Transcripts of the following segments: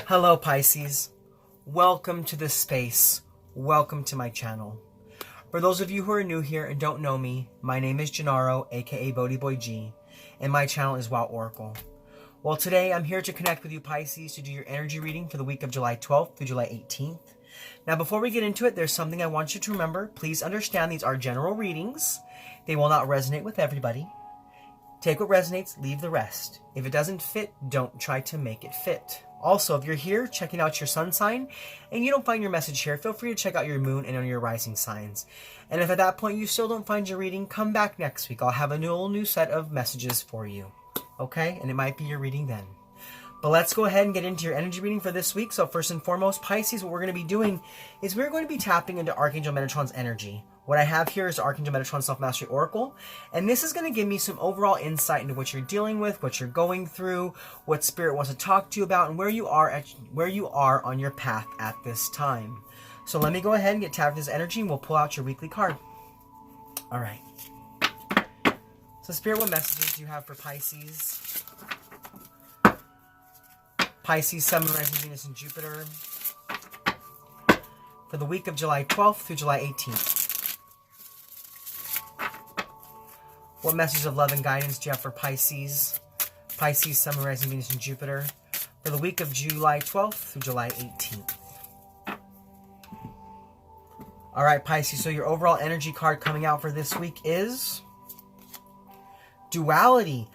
Hello Pisces, welcome to this space, welcome to my channel. For those of you who are new here and don't know me, my name is Gennaro, aka BhodiBoy G, and my channel is WoW Oracle. Well, today I'm here to connect with you Pisces to do your energy reading for the week of July 12th through July 18th. Now before we get into it, there's something I want you to remember. Please understand these are general readings. They will not resonate with everybody. Take what resonates, leave the rest. If it doesn't fit, don't try to make it fit. Also, if you're here checking out your sun sign and you don't find your message here, feel free to check out your moon and on your rising signs. And if at that point you still don't find your reading, come back next week. I'll have a new set of messages for you. Okay? And it might be your reading then. But let's go ahead and get into your energy reading for this week. So first and foremost, Pisces, what we're going to be doing is we're going to be tapping into Archangel Metatron's energy. What I have here is Archangel Metatron Self-Mastery Oracle, and this is going to give me some overall insight into what you're dealing with, what you're going through, what Spirit wants to talk to you about, and where you are on your path at this time. So let me go ahead and get tapped with this energy, and we'll pull out your weekly card. All right. So Spirit, what messages do you have for Pisces? Pisces, Sun, Moon, Rising, Venus, and Jupiter for the week of July 12th through July 18th. What message of love and guidance do you have for Pisces? Pisces, Sun, Moon, Rising, Venus, and Jupiter for the week of July 12th through July 18th. All right, Pisces, so your overall energy card coming out for this week is Duality.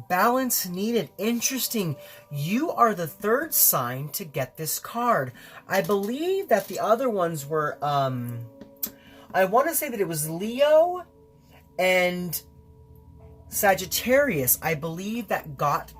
Balance needed. Interesting. You are the third sign to get this card. I believe that the other ones were, I want to say that it was Leo and Sagittarius, I believe, that got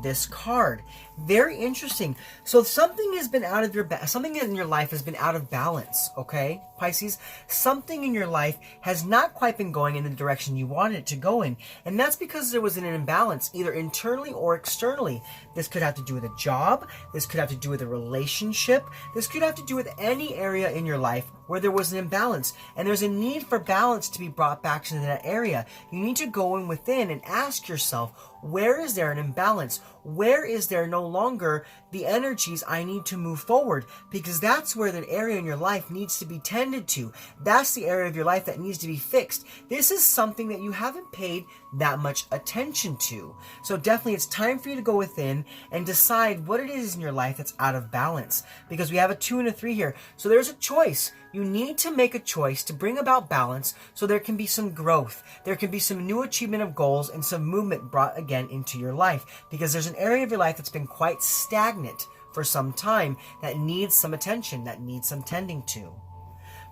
this card. Very interesting. So something has been out of something in your life has been out of balance, okay, Pisces? Something in your life has not quite been going in the direction you wanted it to go in, and that's because there was an imbalance, either internally or externally. This could have to do with a job, this could have to do with a relationship, this could have to do with any area in your life where there was an imbalance, and there's a need for balance to be brought back into that area. You need to go in within and ask yourself, where is there an imbalance? Where is there no longer the energies I need to move forward? Because that's where that area in your life needs to be tended to. That's the area of your life that needs to be fixed. This is something that you haven't paid that much attention to. So definitely it's time for you to go within and decide what it is in your life that's out of balance. Because we have a 2 and a 3 here. So there's a choice. You need to make a choice to bring about balance so there can be some growth. There can be some new achievement of goals and some movement brought again into your life. Because there's an area of your life that's been quite stagnant for some time that needs some attention, that needs some tending to.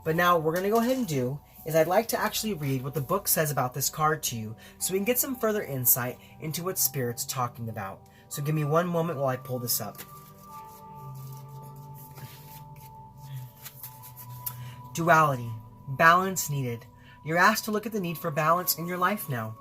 But now what we're going to go ahead and do is I'd like to actually read what the book says about this card to you so we can get some further insight into what Spirit's talking about. So give me one moment while I pull this up. Duality. Balance needed. You're asked to look at the need for balance in your life now.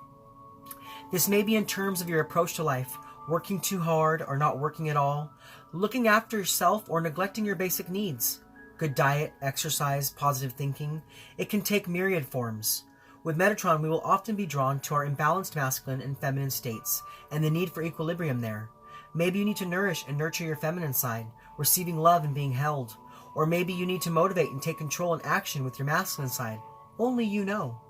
This may be in terms of your approach to life, working too hard or not working at all, looking after yourself or neglecting your basic needs. Good diet, exercise, positive thinking. It can take myriad forms. With Metatron, we will often be drawn to our imbalanced masculine and feminine states and the need for equilibrium there. Maybe you need to nourish and nurture your feminine side, receiving love and being held. Or maybe you need to motivate and take control and action with your masculine side. Only you know.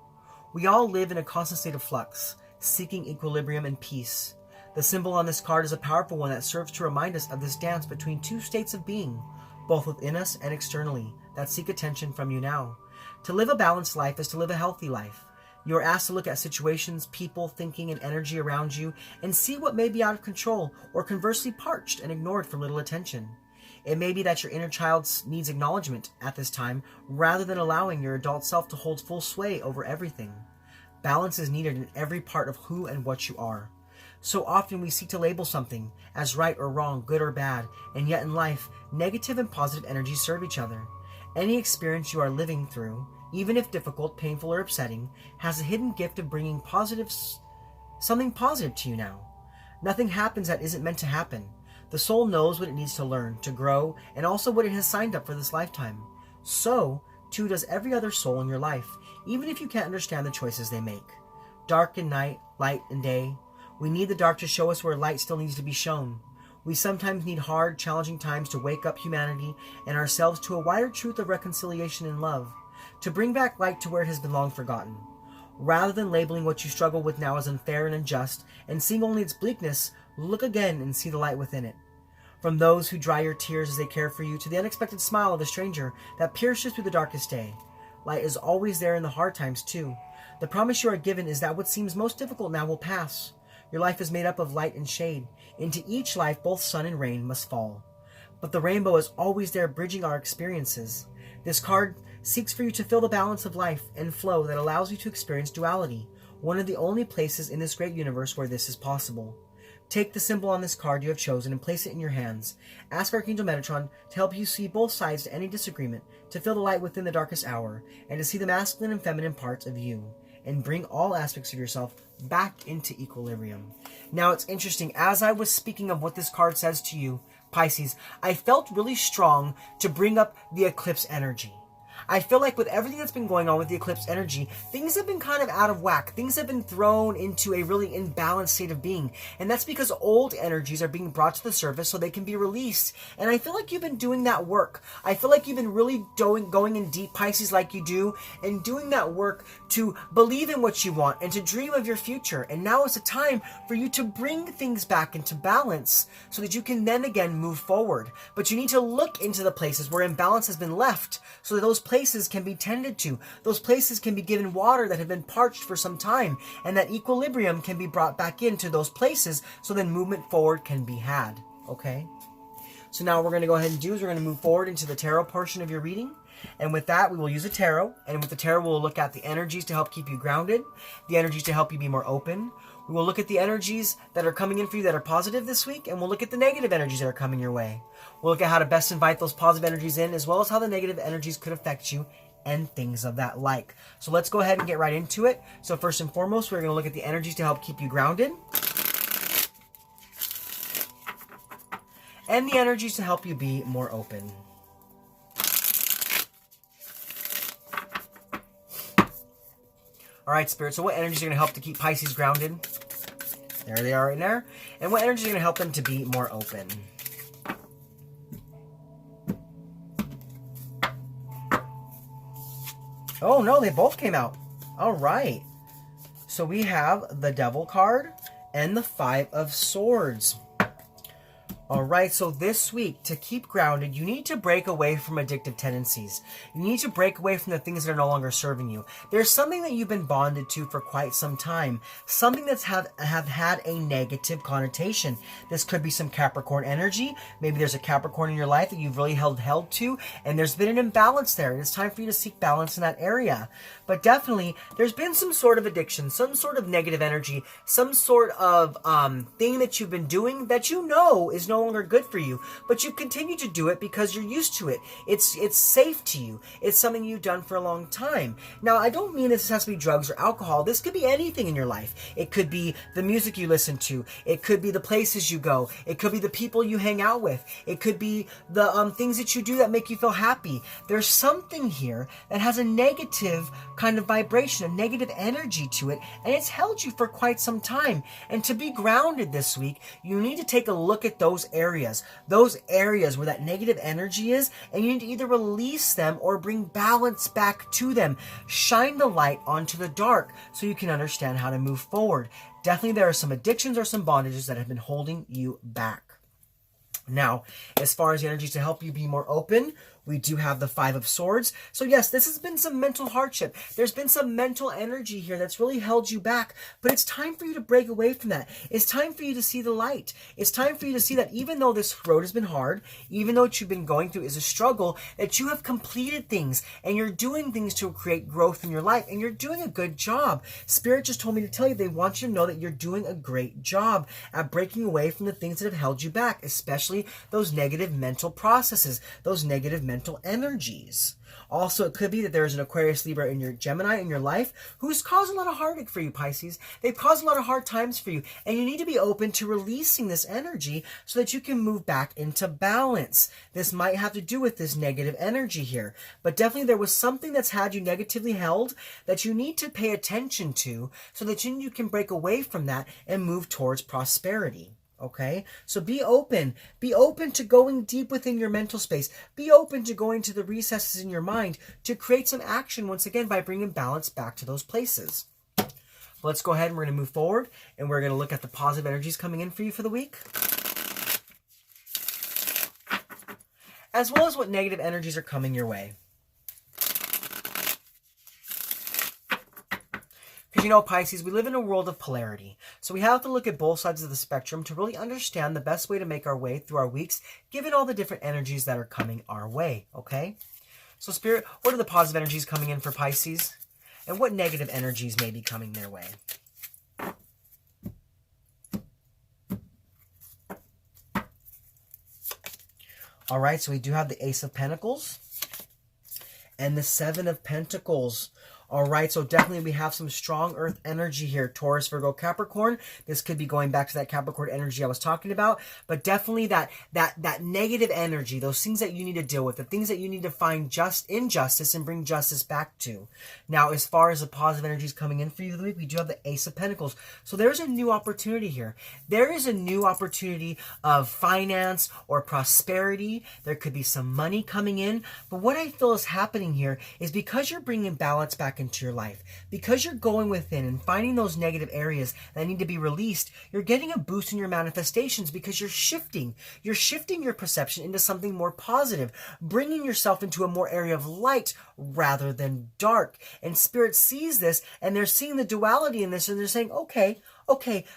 We all live in a constant state of flux, seeking equilibrium and peace. The symbol on this card is a powerful one that serves to remind us of this dance between two states of being, both within us and externally, that seek attention from you now. To live a balanced life is to live a healthy life. You are asked to look at situations, people, thinking, and energy around you and see what may be out of control or conversely parched and ignored for little attention. It may be that your inner child needs acknowledgement at this time rather than allowing your adult self to hold full sway over everything. Balance is needed in every part of who and what you are. So often we seek to label something as right or wrong, good or bad, and yet in life, negative and positive energies serve each other. Any experience you are living through, even if difficult, painful, or upsetting, has a hidden gift of bringing something positive to you now. Nothing happens that isn't meant to happen. The soul knows what it needs to learn, to grow, and also what it has signed up for this lifetime. So, too does every other soul in your life, even if you can't understand the choices they make. Dark and night, light and day. We need the dark to show us where light still needs to be shown. We sometimes need hard, challenging times to wake up humanity and ourselves to a wider truth of reconciliation and love, to bring back light to where it has been long forgotten. Rather than labeling what you struggle with now as unfair and unjust, and seeing only its bleakness, look again and see the light within it. From those who dry your tears as they care for you, to the unexpected smile of a stranger that pierces through the darkest day. Light is always there in the hard times too. The promise you are given is that what seems most difficult now will pass. Your life is made up of light and shade. Into each life both sun and rain must fall. But the rainbow is always there, bridging our experiences. This card seeks for you to feel the balance of life and flow that allows you to experience duality, one of the only places in this great universe where this is possible. Take the symbol on this card you have chosen and place it in your hands. Ask Archangel Metatron to help you see both sides to any disagreement, to feel the light within the darkest hour, and to see the masculine and feminine parts of you, and bring all aspects of yourself back into equilibrium. Now it's interesting, as I was speaking of what this card says to you, Pisces, I felt really strong to bring up the eclipse energy. I feel like with everything that's been going on with the eclipse energy, things have been kind of out of whack. Things have been thrown into a really imbalanced state of being. And that's because old energies are being brought to the surface so they can be released. And I feel like you've been doing that work. I feel like you've been really going in deep, Pisces, like you do, and doing that work to believe in what you want and to dream of your future. And now is the time for you to bring things back into balance so that you can then again move forward. But you need to look into the places where imbalance has been left so that those places can be tended to. Those places can be given water that have been parched for some time, and that equilibrium can be brought back into those places so then movement forward can be had. Okay? So now what we're going to go ahead and do is we're going to move forward into the tarot portion of your reading. And with that, we will use a tarot. And with the tarot, we'll look at the energies to help keep you grounded, the energies to help you be more open. We will look at the energies that are coming in for you that are positive this week, and we'll look at the negative energies that are coming your way. We'll look at how to best invite those positive energies in, as well as how the negative energies could affect you and things of that like. So let's go ahead and get right into it. So first and foremost, we're going to look at the energies to help keep you grounded, and the energies to help you be more open. All right, Spirit, so what energies are going to help to keep Pisces grounded? There they are right there. And what energies are going to help them to be more open? Oh, no, they both came out. All right. So we have the Devil card and the Five of Swords. All right, so this week, to keep grounded, you need to break away from addictive tendencies. You need to break away from the things that are no longer serving you. There's something that you've been bonded to for quite some time, something that's have had a negative connotation. This could be some Capricorn energy. Maybe there's a Capricorn in your life that you've really held to, and there's been an imbalance there, and it's time for you to seek balance in that area. But definitely, there's been some sort of addiction, some sort of negative energy, some sort of thing that you've been doing that you know is no longer good for you, but you continue to do it because you're used to it. It's safe to you. It's something you've done for a long time. Now, I don't mean this has to be drugs or alcohol. This could be anything in your life. It could be the music you listen to. It could be the places you go. It could be the people you hang out with. It could be the things that you do that make you feel happy. There's something here that has a negative kind of vibration, a negative energy to it, and it's held you for quite some time. And to be grounded this week, you need to take a look at those areas where that negative energy is, and you need to either release them or bring balance back to them. Shine the light onto the dark so you can understand how to move forward. Definitely there are some addictions or some bondages that have been holding you back. Now, as far as the energies to help you be more open, we do have the Five of Swords. So yes, this has been some mental hardship. There's been some mental energy here that's really held you back, but it's time for you to break away from that. It's time for you to see the light. It's time for you to see that even though this road has been hard, even though what you've been going through is a struggle, that you have completed things and you're doing things to create growth in your life, and you're doing a good job. Spirit just told me to tell you they want you to know that you're doing a great job at breaking away from the things that have held you back, especially those negative mental processes, those negative mental energies. Also, it could be that there's an Aquarius, Libra, and your Gemini in your life who's caused a lot of heartache for you, Pisces. They've caused a lot of hard times for you, and you need to be open to releasing this energy so that you can move back into balance. This might have to do with this negative energy here, but definitely there was something that's had you negatively held that you need to pay attention to so that you can break away from that and move towards prosperity. okay? So be open. Be open to going deep within your mental space. Be open to going to the recesses in your mind to create some action once again by bringing balance back to those places. Let's go ahead and we're going to move forward and we're going to look at the positive energies coming in for you for the week, as well as what negative energies are coming your way. Because you know, Pisces, we live in a world of polarity. So we have to look at both sides of the spectrum to really understand the best way to make our way through our weeks, given all the different energies that are coming our way, okay? So Spirit, what are the positive energies coming in for Pisces? And what negative energies may be coming their way? All right, so we do have the Ace of Pentacles and the Seven of Pentacles. All right, so definitely we have some strong earth energy here. Taurus, Virgo, Capricorn. This could be going back to that Capricorn energy I was talking about, but definitely that negative energy, those things that you need to deal with, the things that you need to find just injustice and bring justice back to. Now, as far as the positive energies coming in for you this week, we do have the Ace of Pentacles. So there's a new opportunity here. There is a new opportunity of finance or prosperity. There could be some money coming in, but what I feel is happening here is because you're bringing balance back into your life, because you're going within and finding those negative areas that need to be released, you're getting a boost in your manifestations because you're shifting your perception into something more positive, bringing yourself into a more area of light rather than dark. And Spirit sees this and they're seeing the duality in this and they're saying, okay,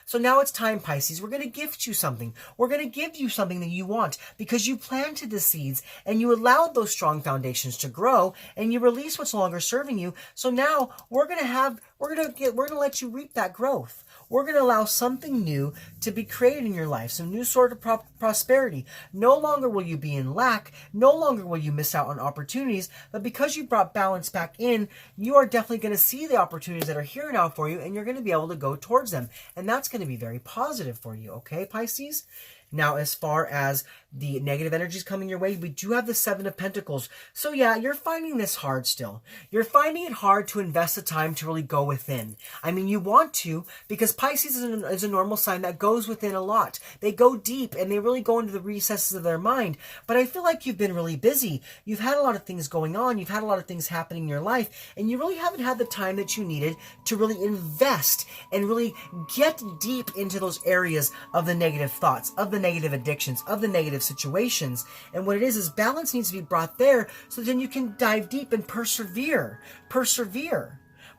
so now it's time, Pisces. We're going to gift you something. We're going to give you something that you want because you planted the seeds and you allowed those strong foundations to grow and you release what's no longer serving you. So now we're going to let you reap that growth. We're going to allow something new to be created in your life, some new sort of prosperity. No longer will you be in lack. No longer will you miss out on opportunities. But because you brought balance back in, you are definitely going to see the opportunities that are here now for you, and you're going to be able to go towards them. And that's going to be very positive for you, okay, Pisces? Now, as far as the negative energies coming your way, we do have the Seven of Pentacles. So yeah, you're finding this hard still. You're finding it hard to invest the time to really go within. I mean, you want to, because Pisces is a normal sign that goes within a lot. They go deep and they really go into the recesses of their mind. But I feel like you've been really busy. You've had a lot of things going on. You've had a lot of things happening in your life. And you really haven't had the time that you needed to really invest and really get deep into those areas of the negative thoughts, of the negative addictions, of the negative situations. And what it is balance needs to be brought there so then you can dive deep and persevere.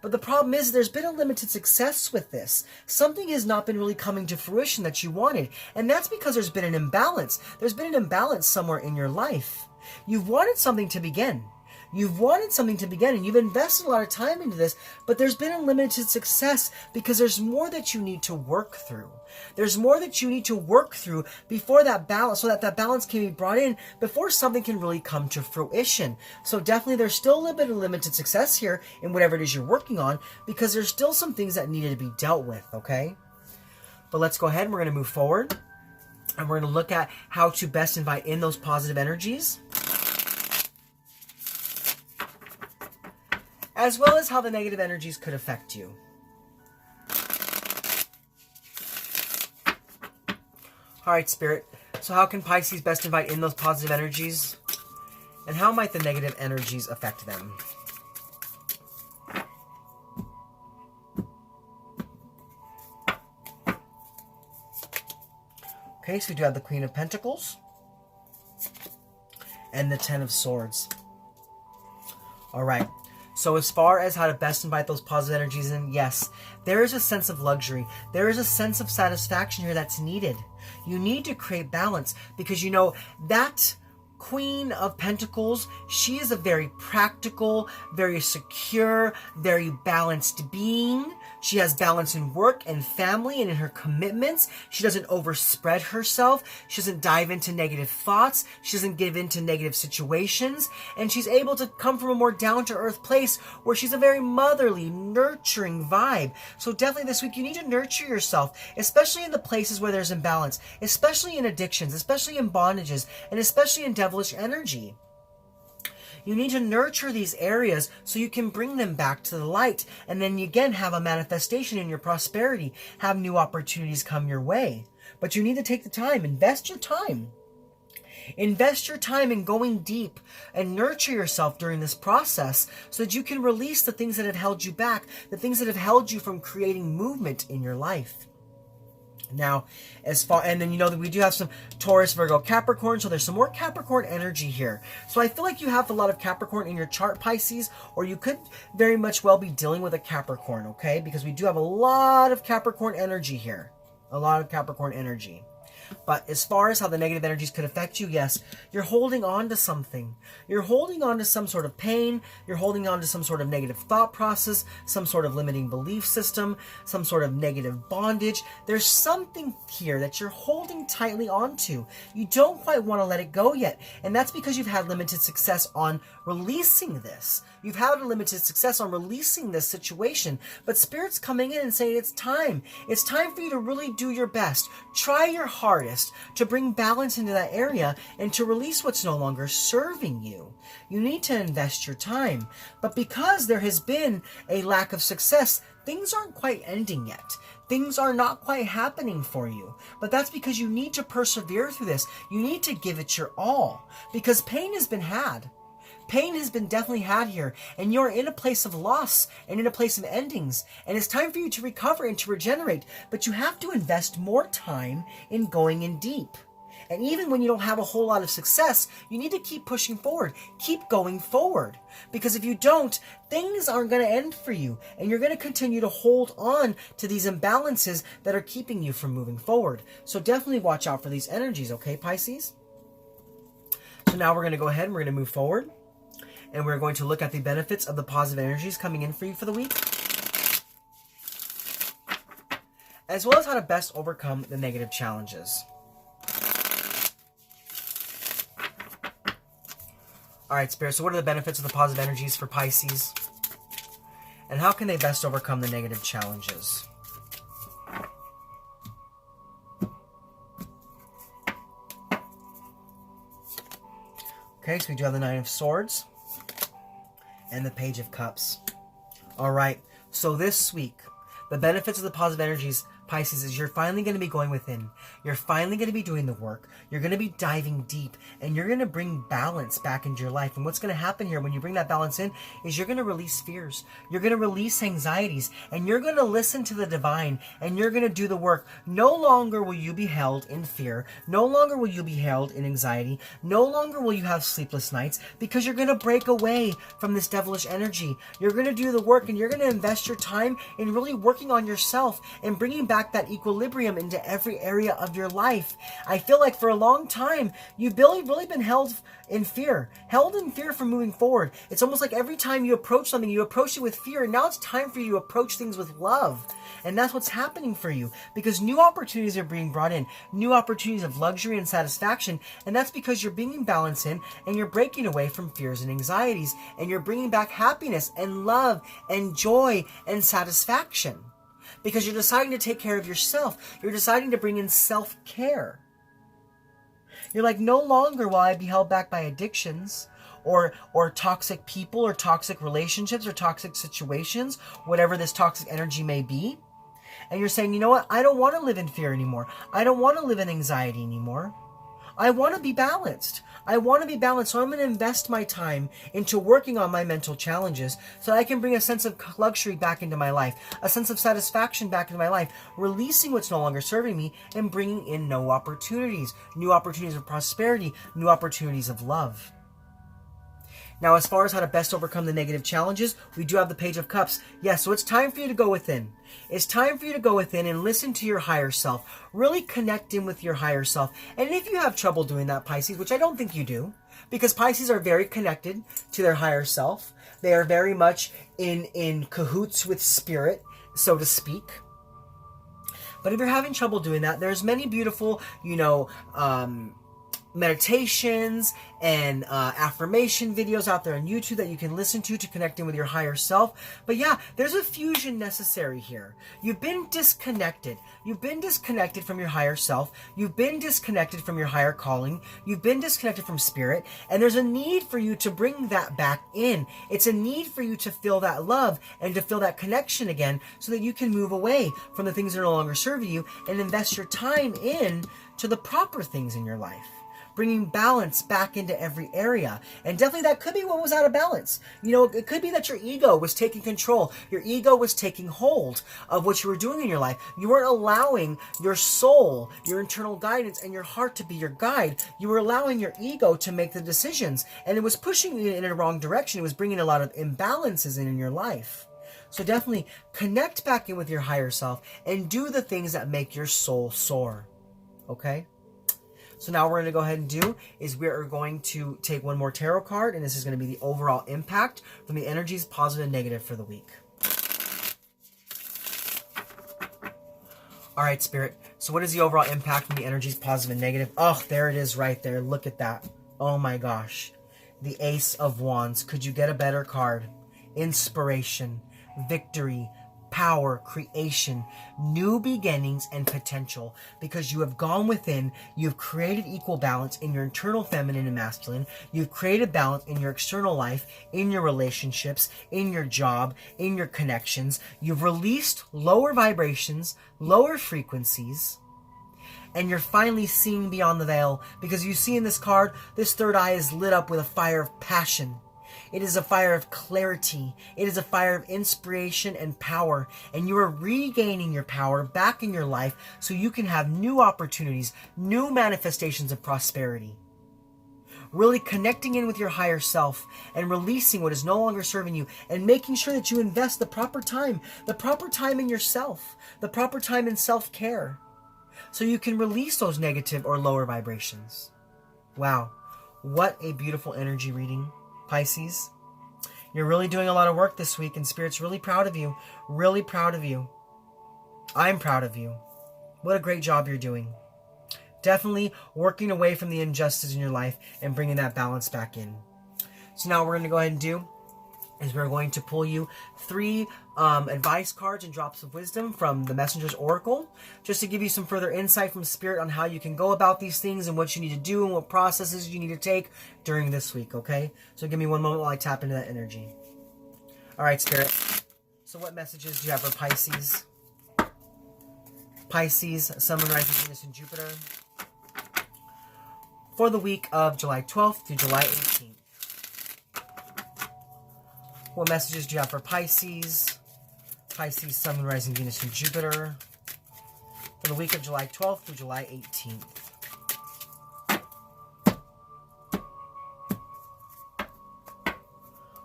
But the problem is there's been a limited success with this. Something has not been really coming to fruition that you wanted. And that's because there's been an imbalance. There's been an imbalance somewhere in your life. You've wanted something to begin. And you've invested a lot of time into this, but there's been a limited success because there's more that you need to work through. There's more that you need to work through before that balance, so that that balance can be brought in before something can really come to fruition. So definitely there's still a little bit of limited success here in whatever it is you're working on because there's still some things that needed to be dealt with, okay? But let's go ahead and we're going to move forward and we're going to look at how to best invite in those positive energies, as well as how the negative energies could affect you. All right, Spirit. So how can Pisces best invite in those positive energies? And how might the negative energies affect them? Okay, so we do have the Queen of Pentacles and the Ten of Swords. All right. So as far as how to best invite those positive energies in, yes, there is a sense of luxury. There is a sense of satisfaction here that's needed. You need to create balance because, you know, that Queen of Pentacles, she is a very practical, very secure, very balanced being. She has balance in work and family and in her commitments. She doesn't overspread herself. She doesn't dive into negative thoughts. She doesn't give into negative situations. And she's able to come from a more down-to-earth place where she's a very motherly, nurturing vibe. So definitely this week you need to nurture yourself, especially in the places where there's imbalance, especially in addictions, especially in bondages, and especially in devilish energy. You need to nurture these areas so you can bring them back to the light. And then you again have a manifestation in your prosperity, have new opportunities come your way. But you need to take the time. Invest your time. Invest your time in going deep and nurture yourself during this process so that you can release the things that have held you back, the things that have held you from creating movement in your life. Now, and then that we do have some Taurus, Virgo, Capricorn, so there's some more Capricorn energy here. So I feel like you have a lot of Capricorn in your chart, Pisces, or you could very much well be dealing with a Capricorn, okay? Because we do have a lot of Capricorn energy here. A lot of Capricorn energy. But as far as how the negative energies could affect you, yes, you're holding on to something. You're holding on to some sort of pain. You're holding on to some sort of negative thought process, some sort of limiting belief system, some sort of negative bondage. There's something here that you're holding tightly onto. You don't quite want to let it go yet. And that's because you've had limited success on releasing this. You've had a limited success on releasing this situation. But Spirit's coming in and saying it's time. It's time for you to really do your best. Try your hardest to bring balance into that area and to release what's no longer serving you. You need to invest your time. But because there has been a lack of success, things aren't quite ending yet. Things are not quite happening for you. But that's because you need to persevere through this. You need to give it your all. Because pain has been had. Pain has been definitely had here, and you're in a place of loss and in a place of endings, and it's time for you to recover and to regenerate, but you have to invest more time in going in deep. And even when you don't have a whole lot of success, you need to keep pushing forward, keep going forward, because if you don't, things aren't going to end for you, and you're going to continue to hold on to these imbalances that are keeping you from moving forward. So definitely watch out for these energies, okay, Pisces? So now we're going to go ahead and we're going to move forward. And we're going to look at the benefits of the positive energies coming in for you for the week, as well as how to best overcome the negative challenges. Alright, Spirit, so what are the benefits of the positive energies for Pisces? And how can they best overcome the negative challenges? Okay, so we do have the Nine of Swords and the Page of Cups. All right, so this week, the benefits of the positive energies, Pisces, is you're finally going to be going within. You're finally going to be doing the work. You're going to be diving deep, and you're going to bring balance back into your life. And what's going to happen here when you bring that balance in is you're going to release fears. You're going to release anxieties, and you're going to listen to the divine, and you're going to do the work. No longer will you be held in fear. No longer will you be held in anxiety. No longer will you have sleepless nights, because you're going to break away from this devilish energy. You're going to do the work, and you're going to invest your time in really working on yourself and bringing back that equilibrium into every area of your life. I feel like for a long time, you've really been held in fear from moving forward. It's almost like every time you approach something, you approach it with fear, and now it's time for you to approach things with love. And that's what's happening for you, because new opportunities are being brought in, new opportunities of luxury and satisfaction, and that's because you're bringing balance in, and you're breaking away from fears and anxieties, and you're bringing back happiness and love and joy and satisfaction. Because you're deciding to take care of yourself. You're deciding to bring in self-care. You're like, no longer will I be held back by addictions or toxic people or toxic relationships or toxic situations, whatever this toxic energy may be. And you're saying, you know what? I don't want to live in fear anymore. I don't want to live in anxiety anymore. I want to be balanced. I want to be balanced, so I'm going to invest my time into working on my mental challenges so I can bring a sense of luxury back into my life, a sense of satisfaction back into my life, releasing what's no longer serving me and bringing in new opportunities of prosperity, new opportunities of love. Now, as far as how to best overcome the negative challenges, we do have the Page of Cups. Yes, so it's time for you to go within. It's time for you to go within and listen to your higher self. Really connect in with your higher self. And if you have trouble doing that, Pisces, which I don't think you do, because Pisces are very connected to their higher self. They are very much in cahoots with spirit, so to speak. But if you're having trouble doing that, there's many beautiful, meditations and affirmation videos out there on YouTube that you can listen to connect in with your higher self. But yeah, there's a fusion necessary here. You've been disconnected. You've been disconnected from your higher self. You've been disconnected from your higher calling. You've been disconnected from spirit. And there's a need for you to bring that back in. It's a need for you to feel that love and to feel that connection again so that you can move away from the things that are no longer serving you and invest your time in to the proper things in your life, bringing balance back into every area. And definitely that could be what was out of balance. You know, it could be that your ego was taking control. Your ego was taking hold of what you were doing in your life. You weren't allowing your soul, your internal guidance, and your heart to be your guide. You were allowing your ego to make the decisions, and it was pushing you in a wrong direction. It was bringing a lot of imbalances in your life. So definitely connect back in with your higher self and do the things that make your soul soar. Okay? So now what we're going to go ahead and do is we're going to take one more tarot card, and this is going to be the overall impact from the energies, positive and negative, for the week. All right, Spirit. So what is the overall impact from the energies, positive and negative? Oh, there it is right there. Look at that. Oh my gosh. The Ace of Wands. Could you get a better card? Inspiration, victory, power, creation, new beginnings, and potential. Because you have gone within, you've created equal balance in your internal feminine and masculine. You've created balance in your external life, in your relationships, in your job, in your connections. You've released lower vibrations, lower frequencies, and you're finally seeing beyond the veil. Because you see in this card, this third eye is lit up with a fire of passion. It is a fire of clarity. It is a fire of inspiration and power. And you are regaining your power back in your life so you can have new opportunities, new manifestations of prosperity. Really connecting in with your higher self and releasing what is no longer serving you and making sure that you invest the proper time in yourself, the proper time in self-care, so you can release those negative or lower vibrations. Wow, what a beautiful energy reading. Pisces, you're really doing a lot of work this week, and Spirit's really proud of you. Really proud of you. I'm proud of you. What a great job you're doing. Definitely working away from the injustice in your life and bringing that balance back in. So now what we're going to go ahead and do is we're going to pull you 3 advice cards and drops of wisdom from the Messenger's Oracle, just to give you some further insight from Spirit on how you can go about these things and what you need to do and what processes you need to take during this week, okay? So give me one moment while I tap into that energy. All right, Spirit. So what messages do you have for Pisces? Pisces, Sun, Moon, Rising, Venus, and Jupiter for the week of July 12th through July 18th. What messages do you have for Pisces? Pisces, Sun, Moon, Rising, Venus, and Jupiter for the week of July 12th through July 18th.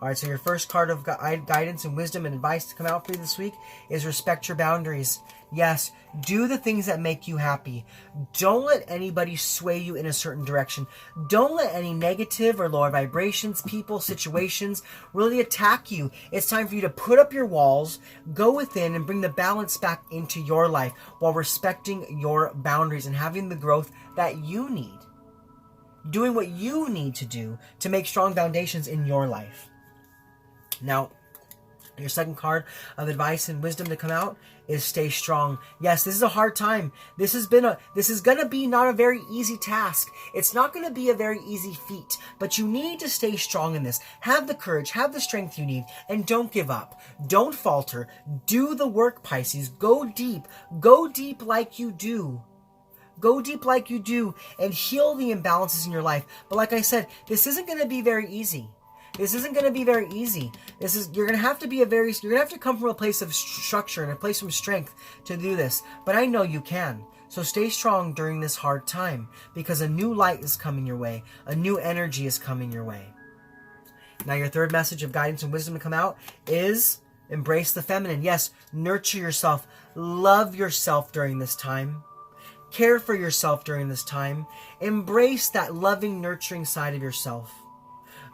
All right, so your first card of guidance and wisdom and advice to come out for you this week is respect your boundaries. Yes, do the things that make you happy. Don't let anybody sway you in a certain direction. Don't let any negative or lower vibrations, people, situations really attack you. It's time for you to put up your walls, go within, and bring the balance back into your life while respecting your boundaries and having the growth that you need. Doing what you need to do to make strong foundations in your life. Now, your second card of advice and wisdom to come out is stay strong. Yes, this is a hard time. This is gonna be not a very easy task. It's not gonna be a very easy feat, but you need to stay strong in this. Have the courage, have the strength you need, and don't give up. Don't falter. Do the work, Pisces. Go deep. Go deep like you do. Go deep like you do and heal the imbalances in your life. But like I said, this isn't gonna be very easy. This isn't going to be very easy. You're going to have to come from a place of structure and a place of strength to do this. But I know you can. So stay strong during this hard time, because a new light is coming your way. A new energy is coming your way. Now your third message of guidance and wisdom to come out is embrace the feminine. Yes, nurture yourself. Love yourself during this time. Care for yourself during this time. Embrace that loving, nurturing side of yourself.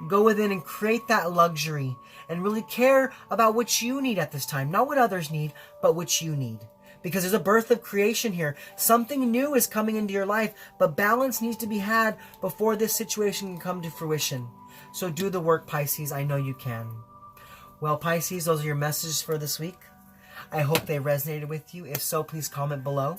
Go within and create that luxury and really care about what you need at this time. Not what others need, but what you need. because there's a birth of creation here. Something new is coming into your life, but balance needs to be had before this situation can come to fruition. So do the work, Pisces. I know you can. Well, Pisces, those are your messages for this week. I hope they resonated with you. If so, please comment below.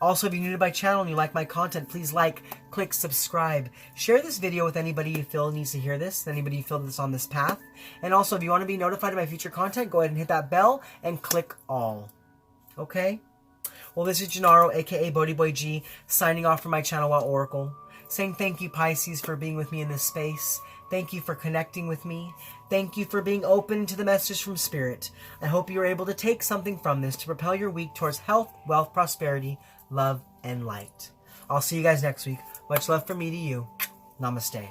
Also, if you're new to my channel and you like my content, please like, click, subscribe. Share this video with anybody you feel needs to hear this, anybody you feel that's on this path. And also, if you want to be notified of my future content, go ahead and hit that bell and click all. Okay? Well, this is Gennaro, aka BhodiBoy G, signing off from my channel, Oracle. Saying thank you, Pisces, for being with me in this space. Thank you for connecting with me. Thank you for being open to the message from Spirit. I hope you're able to take something from this to propel your week towards health, wealth, prosperity, love, and light. I'll see you guys next week. Much love from me to you. Namaste.